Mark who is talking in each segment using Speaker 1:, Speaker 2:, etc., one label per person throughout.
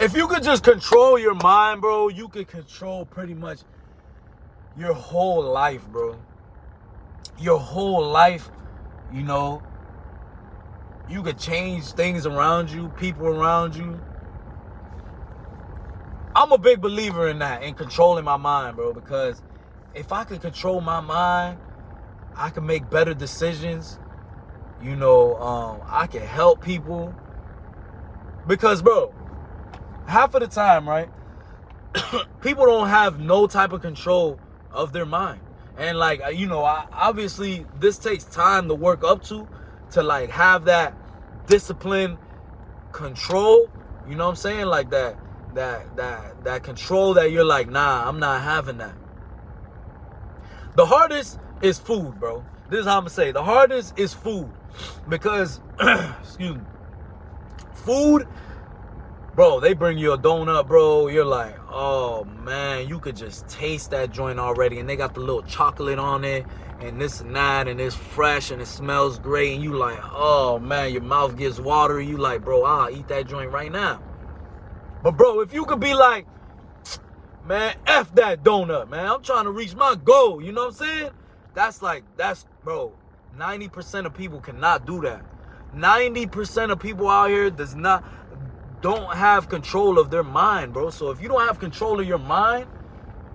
Speaker 1: if you could just control your mind, bro, you could control pretty much your whole life, bro. Your whole life, you know, you could change things around you, people around you. I'm a big believer in that, in controlling my mind, bro, because if I could control my mind, I can make better decisions. You know, I can help people. Because, bro, half of the time, right, people don't have no type of control of their mind. And, like, you know, obviously this takes time to work up to like, have that discipline, control. You know what I'm saying? Like, that control that you're like, nah, I'm not having that. The hardest is food, bro. This is how I'm gonna say. The hardest is food. Because, excuse me, food, bro, they bring you a donut, bro. You're like, oh, man, you could just taste that joint already. And they got the little chocolate on it and this and that. And it's fresh and it smells great. And you like, oh, man, your mouth gets watery. You like, bro, I'll eat that joint right now. But, bro, if you could be like, man, F that donut, man. I'm trying to reach my goal. You know what I'm saying? That's, bro, 90% of people cannot do that. 90% of people out here don't have control of their mind, bro. So if you don't have control of your mind,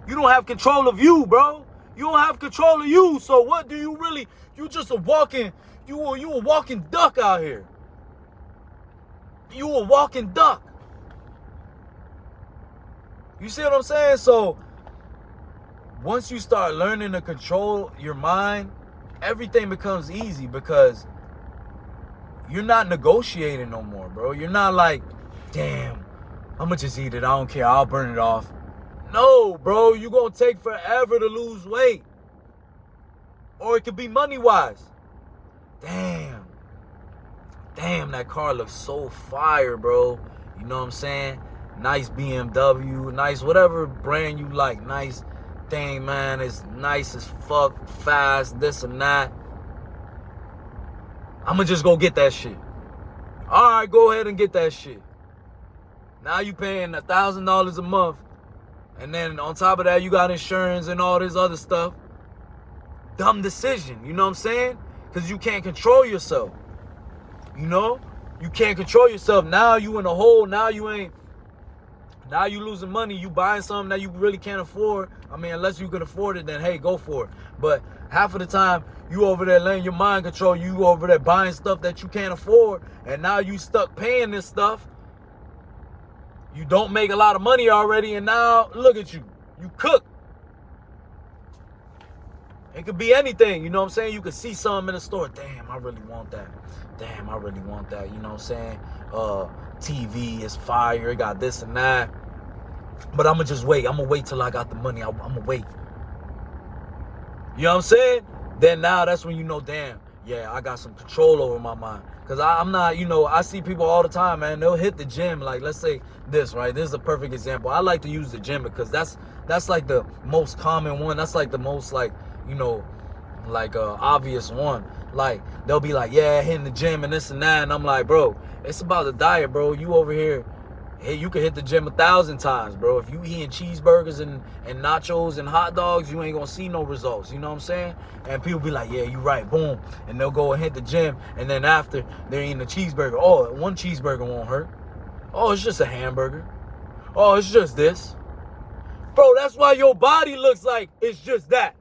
Speaker 1: you don't have control of you, bro. You don't have control of you. So what do you really? You just a walking duck out here. You a walking duck. You see what I'm saying? So once you start learning to control your mind, everything becomes easy because you're not negotiating no more, bro. You're not like, damn, I'm gonna just eat it. I don't care. I'll burn it off. No, bro. You're gonna take forever to lose weight. Or it could be money-wise. Damn, that car looks so fire, bro. You know what I'm saying? Nice BMW, nice whatever brand you like. Nice thing, man. It's nice as fuck, fast, this and that. I'm gonna just go get that shit. All right, go ahead and get that shit. Now you paying $1,000 a month. And then on top of that, you got insurance and all this other stuff. Dumb decision, you know what I'm saying? Because you can't control yourself. You know? You can't control yourself. Now you in a hole. Now you losing money. You buying something that you really can't afford. I mean, unless you can afford it, then hey, go for it. But half of the time, you over there letting your mind control you. You over there buying stuff that you can't afford. And now you stuck paying this stuff. You don't make a lot of money already. And now, look at you. You cook. It could be anything. You know what I'm saying? You could see something in the store. Damn, I really want that. Damn, I really want that. You know what I'm saying? TV is fire. It got this and that. But I'm going to just wait. I'm going to wait till I got the money. I'm going to wait. You know what I'm saying? Then now that's when you know, damn, yeah, I got some control over my mind. Because I'm not, you know, I see people all the time, man. They'll hit the gym. Like, let's say this, right? This is a perfect example. I like to use the gym because that's like the most common one. That's like the most, like, you know, like obvious one. Like, they'll be like, yeah, hitting the gym and this and that. And I'm like, bro, it's about the diet, bro. You over here, hey, you can hit the gym 1,000 times, bro. If you eating cheeseburgers and nachos and hot dogs, you ain't gonna see no results. You know what I'm saying? And people be like, yeah, you right, boom. And they'll go and hit the gym. And then after, they're eating a cheeseburger. Oh, one cheeseburger won't hurt. Oh, it's just a hamburger. Oh, it's just this. Bro, that's why your body looks like it's just that.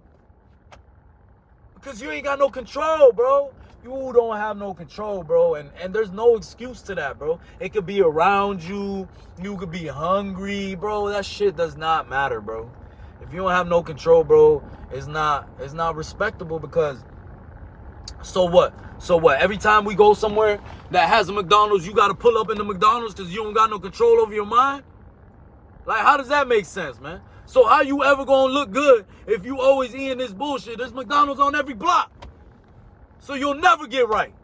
Speaker 1: Because you ain't got no control, bro. You don't have no control, bro. And there's no excuse to that, bro. It could be around you. You could be hungry, bro. That shit does not matter, bro. If you don't have no control, bro, it's not respectable because so what? Every time we go somewhere that has a McDonald's, you got to pull up in the McDonald's because you don't got no control over your mind? Like, how does that make sense, man? So how you ever gonna look good if you always eating this bullshit? There's McDonald's on every block. So you'll never get right.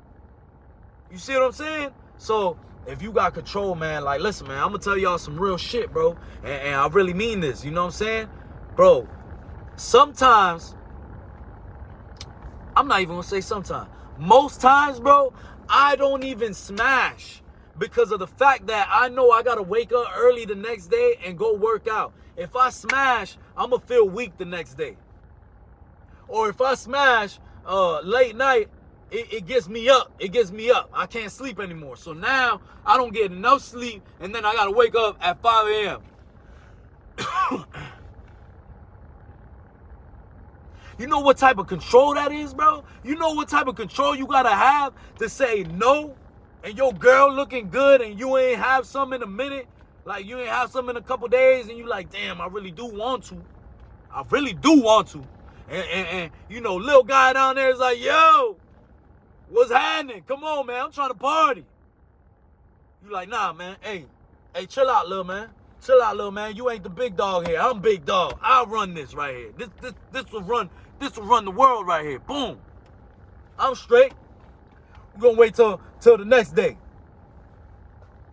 Speaker 1: You see what I'm saying? So if you got control, man, like, listen, man, I'm going to tell y'all some real shit, bro. And I really mean this. You know what I'm saying? Bro, sometimes, I'm not even going to say sometimes. Most times, bro, I don't even smash because of the fact that I know I got to wake up early the next day and go work out. If I smash, I'm going to feel weak the next day. Or if I smash late night, it gets me up. It gets me up. I can't sleep anymore. So now I don't get enough sleep, and then I got to wake up at 5 a.m. You know what type of control that is, bro? You know what type of control you got to have to say no, and your girl looking good, and you ain't have some in a minute, like you ain't have some in a couple days, and you like, damn, I really do want to. I really do want to. And you know, little guy down there is like, yo, what's happening? Come on, man, I'm trying to party. You like, nah, man, hey, chill out, little man. Chill out, little man. You ain't the big dog here. I'm big dog. I'll run this right here. This will run the world right here. Boom. I'm straight. We're gonna wait till the next day.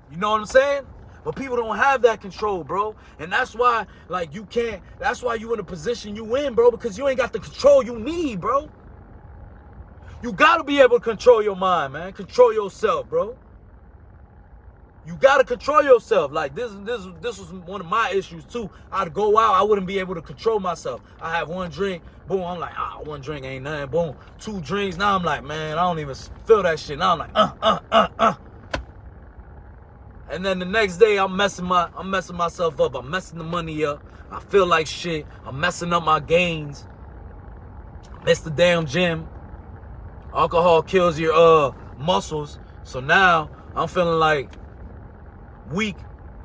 Speaker 1: You know what I'm saying? But people don't have that control, bro. And that's why, like, you can't, that's why you in the position you in, bro, because you ain't got the control you need, bro. You gotta be able to control your mind, man. Control yourself, bro. You gotta control yourself. Like this was one of my issues too. I'd go out, I wouldn't be able to control myself. I have one drink, boom, I'm like, one drink ain't nothing. Boom, 2 drinks. Now I'm like, man, I don't even feel that shit. Now I'm like, And then the next day I'm messing myself up. I'm messing the money up. I feel like shit. I'm messing up my gains. Miss the damn gym. Alcohol kills your muscles. So now I'm feeling like weak,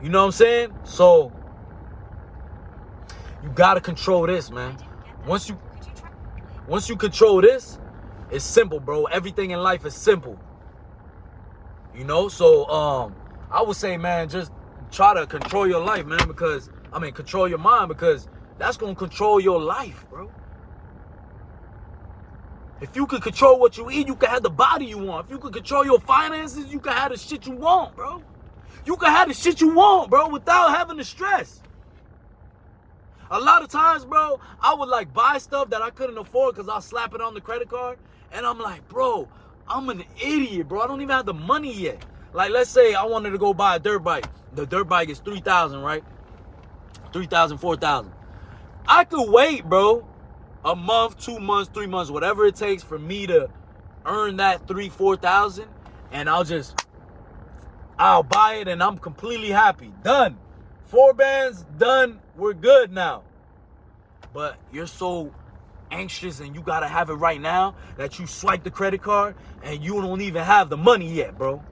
Speaker 1: you know what I'm saying? So you gotta control this, man. Once you control this, it's simple, bro. Everything in life is simple, you know. So I would say, man, just try to control your life, man, because control your mind, because that's gonna control your life, bro. If you could control what you eat, you can have the body you want. If you could control your finances, you can have the shit you want, bro. You can have the shit you want, bro, without having to stress. A lot of times, bro, I would like buy stuff that I couldn't afford because I'll slap it on the credit card. And I'm like, bro, I'm an idiot, bro. I don't even have the money yet. Like, let's say I wanted to go buy a dirt bike. The dirt bike is $3,000, right? $3,000, $4,000. I could wait, bro, a month, 2 months, 3 months, whatever it takes for me to earn that $3,000, $4,000, and I'll buy it and I'm completely happy. Done. 4 bands, done. We're good now. But you're so anxious and you gotta have it right now that you swipe the credit card and you don't even have the money yet, bro.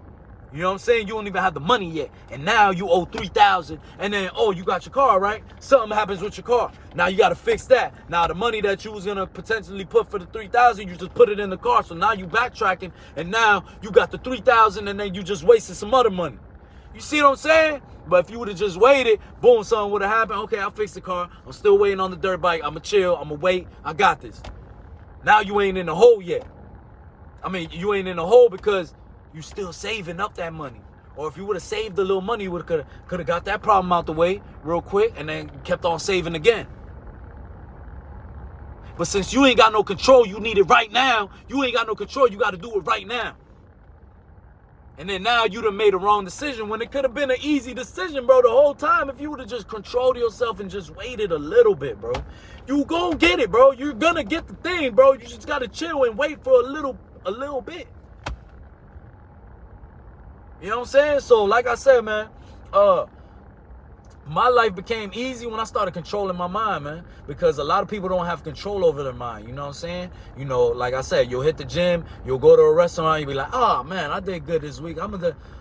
Speaker 1: You know what I'm saying? You don't even have the money yet. And now you owe $3,000. And then, you got your car, right? Something happens with your car. Now you got to fix that. Now the money that you was going to potentially put for the $3,000, you just put it in the car. So now you backtracking. And now you got the $3,000 and then you just wasted some other money. You see what I'm saying? But if you would have just waited, boom, something would have happened. Okay, I'll fix the car. I'm still waiting on the dirt bike. I'm going to chill. I'm going to wait. I got this. Now you ain't in the hole yet. You ain't in the hole because you still saving up that money. Or if you would have saved the little money, you could have got that problem out the way real quick and then kept on saving again. But since you ain't got no control, you need it right now. You ain't got no control, you got to do it right now. And then now you done made a wrong decision when it could have been an easy decision, bro, the whole time. If you would have just controlled yourself and just waited a little bit, bro. You gon' get it, bro. You're gonna get the thing, bro. You just got to chill and wait for a little bit. You know what I'm saying? So, like I said, man, my life became easy when I started controlling my mind, man. Because a lot of people don't have control over their mind, you know what I'm saying? You know, like I said, you'll hit the gym, you'll go to a restaurant, you'll be like, oh, man, I did good this week.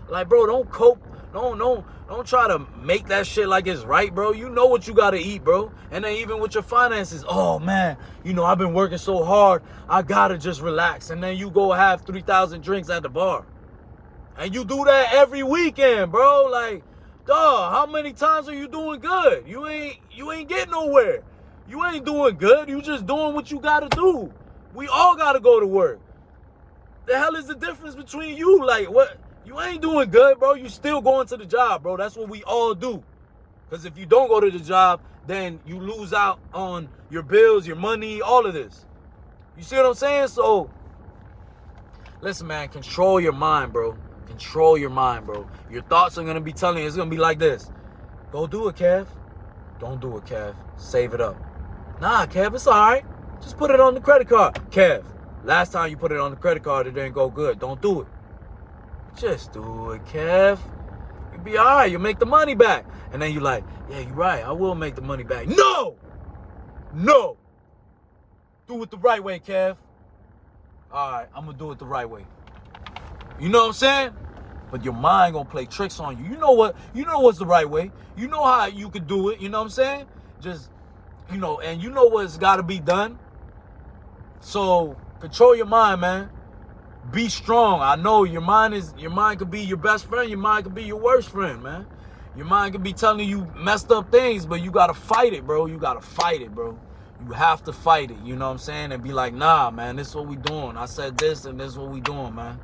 Speaker 1: Like, bro, don't cope. Don't try to make that shit like it's right, bro. You know what you got to eat, bro. And then even with your finances, oh, man, I've been working so hard, I got to just relax. And then you go have 3,000 drinks at the bar. And you do that every weekend, bro. Like, dog, how many times are you doing good? You ain't getting nowhere. You ain't doing good. You just doing what you gotta do. We all gotta go to work. The hell is the difference between you? Like, what? You ain't doing good, bro. You still going to the job, bro. That's what we all do. Because if you don't go to the job, then you lose out on your bills, your money, all of this. You see what I'm saying? So, listen, man, control your mind, bro. Control your mind, bro. Your thoughts are going to be telling you, it's going to be like this. Go do it, Kev. Don't do it, Kev. Save it up. Nah, Kev, it's all right. Just put it on the credit card. Kev, last time you put it on the credit card, it didn't go good. Don't do it. Just do it, Kev. You'll be all right. You'll make the money back. And then you're like, yeah, you're right. I will make the money back. No! No! Do it the right way, Kev. All right, I'm going to do it the right way. You know what I'm saying? But your mind going to play tricks on you. You know what? You know what's the right way. You know how you could do it. You know what I'm saying? Just, you know, and you know what's got to be done. So control your mind, man. Be strong. I know your mind could be your best friend. Your mind could be your worst friend, man. Your mind could be telling you messed up things, but you got to fight it, bro. You got to fight it, bro. You have to fight it, you know what I'm saying? And be like, nah, man, this is what we doing. I said this and this is what we doing, man.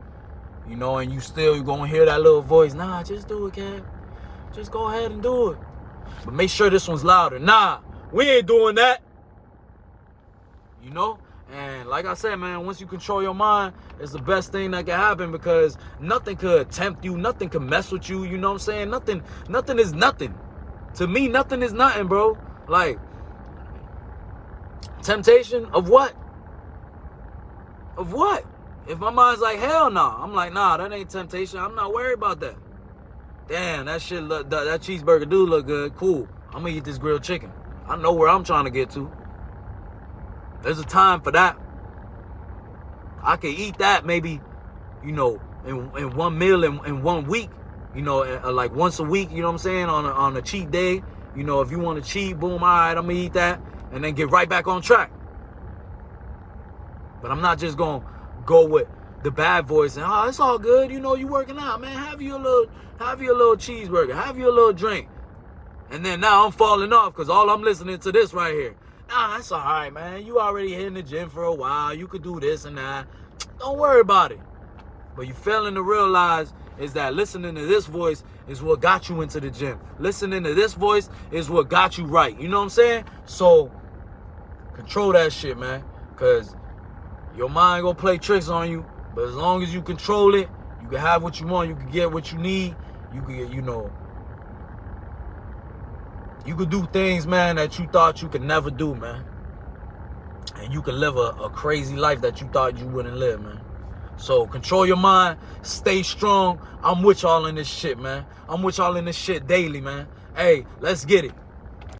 Speaker 1: You know, and you're going to hear that little voice. Nah, just do it, Kev. Just go ahead and do it. But make sure this one's louder. Nah, we ain't doing that. You know? And like I said, man, once you control your mind, it's the best thing that can happen because nothing could tempt you. Nothing can mess with you. You know what I'm saying? Nothing is nothing. To me, nothing is nothing, bro. Like, temptation of what? Of what? If my mind's like, hell no, I'm like, nah, that ain't temptation. I'm not worried about that. Damn, that cheeseburger do look good. Cool. I'm gonna eat this grilled chicken. I know where I'm trying to get to. There's a time for that. I can eat that maybe, you know, in one meal in 1 week. You know, like once a week, you know what I'm saying? On a cheat day. You know, if you want to cheat, boom, all right, I'm gonna eat that. And then get right back on track. But I'm not just gonna go with the bad voice and it's all good, you know, you working out, man. Have you a little cheeseburger, have you a little drink. And then now I'm falling off because all I'm listening to this right here. Nah, that's all right, man. You already hitting the gym for a while. You could do this and that. Don't worry about it. But you failing to realize is that listening to this voice is what got you into the gym. Listening to this voice is what got you right. You know what I'm saying? So control that shit, man. Because your mind gonna play tricks on you. But as long as you control it, you can have what you want. You can get what you need. You can get, you know, you could do things, man, that you thought you could never do, man. And you can live a crazy life that you thought you wouldn't live, man. So control your mind. Stay strong. I'm with y'all in this shit, man. I'm with y'all in this shit daily, man. Hey, let's get it.